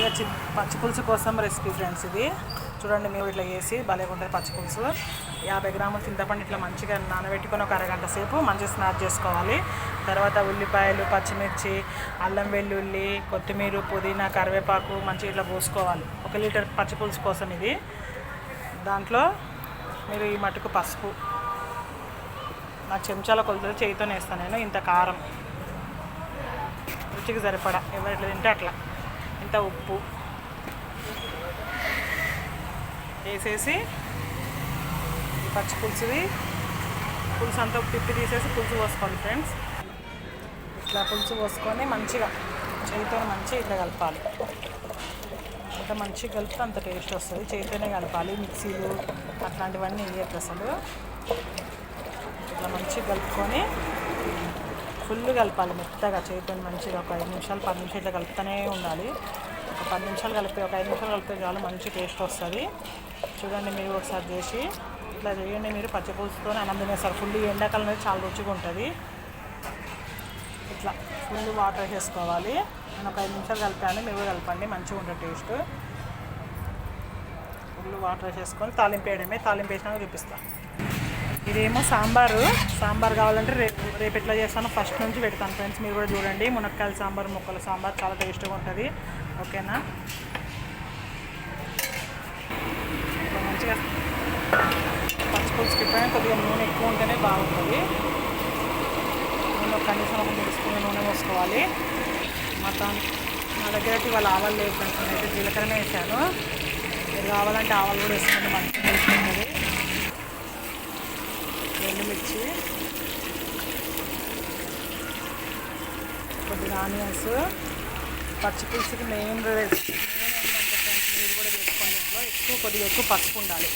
మామూలుగా పచ్చి పులుసు కోసం రెసిపీ ఫ్రెండ్స్ ఇది. చూడండి మీరు ఇట్లా వేసి భలే ఉంటుంది పచ్చి పులుసు. 50 గ్రాముల చింతపండు ఇట్లా మంచిగా నానబెట్టుకొని ఒక అరగంట సేపు మంచిగా స్నాప్ చేసుకోవాలి. తర్వాత ఉల్లిపాయలు, పచ్చిమిర్చి, అల్లం వెల్లుల్లి, కొత్తిమీర, పుదీనా, కరివేపాకు మంచిగా ఇట్లా పోసుకోవాలి. 1 లీటర్ పచ్చి పులుసు కోసం ఇది. దాంట్లో మీరు ఈ మటుకు పసుపు, నా చెంచాల కొలతలు చేయితోనే వేస్తాను నేను. ఇంత కారం, రుచికి సరిపడా ఎవరు ఎట్లా తింటే అట్లా, ఇంత ఉప్పు వేసేసి ఈ పచ్చి పులుసు అంతా తిప్పి తీసేసి పులుసు పోసుకోవాలి ఫ్రెండ్స్. ఇట్లా పులుసు పోసుకొని మంచిగా చేయితో మంచిగా ఇట్లా కలపాలి. అంత మంచిగా కలిపితే అంత టేస్ట్ వస్తుంది. చేయితోనే కలపాలి, మిక్సీలు అట్లాంటివన్నీ వేయద్దు అసలు. ఇట్లా మంచిగా కలుపుకొని ఫుల్ కలపాలి మెత్తగా. చేయితో మంచిగా ఒక 5 నిమిషాలు 10 నిమిషాలు ఇట్లా కలుపుతూనే ఉండాలి. ఒక 10 నిమిషాలు కలిపి ఒక 5 నిమిషాలు కలిపితే చాలు, మంచి టేస్ట్ వస్తుంది. చూడండి మీరు ఒకసారి చేసి ఇట్లా చేయండి. మీరు పచ్చి పులుసుతో అన్నం తినేస్తారు. ఫుల్ ఎండాకాలం అనేది చాలా రుచిగా ఉంటుంది. ఇట్లా ఫుల్ వాటర్ వేసుకోవాలి. నేను ఒక 5 నిమిషాలు కలిపాను, మీరు కూడా కలపండి, మంచిగా ఉంటుంది టేస్ట్. ఫుల్ వాటర్ వేసేసుకొని తాలింపు వేయడమే. తాలింపు వేసినాక చూపిస్తాను. ఇదేమో సాంబార్ కావాలంటే రేపు ఎట్లా చేస్తానో ఫస్ట్ నుంచి పెడతాను ఫ్రెండ్స్. మీరు కూడా చూడండి. మునక్కాయల సాంబార్, ముక్కల సాంబార్ చాలా టేస్ట్గా ఉంటుంది. ఓకేనా? మంచిగా పచ్చి పులుసుకి పైన కొద్దిగా నూనె ఎక్కువ ఉంటేనే బాగుంటుంది. నూనె కనీసం ఒక 3 స్పూన్ల నూనె పోసుకోవాలి. మా దగ్గరకి ఇవాళ ఆవాలు లేదు ఫ్రెండ్స్. నేనైతే జీలకర్రనే వేసాను. మీరు కావాలంటే ఆవాలు కూడా వేసుకుంటే మంచిగా టేస్ట్ ఉంటుంది. ఎండుమిర్చి, కొద్దిగా ఆనియన్స్. పచ్చి పులుసుకి మెయిన్ ఏంటంటే మీరు కూడా వేసుకోండి. ఇంట్లో కొద్దిగా ఎక్కువ పసుపు ఉండాలి.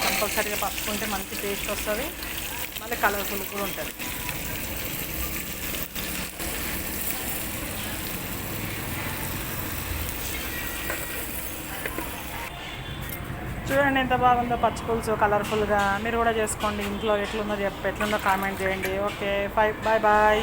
కంపల్సరీగా పసుపు ఉంటే మంచి టేస్ట్ వస్తుంది, మళ్ళీ కలర్ఫుల్ కూడా ఉంటుంది. చూడండి ఎంత బాగుందో పచ్చి పులుసు కలర్ఫుల్గా. మీరు కూడా చేసుకోండి ఇంట్లో. ఎట్లుందో కామెంట్ చేయండి. Okay, bye bye.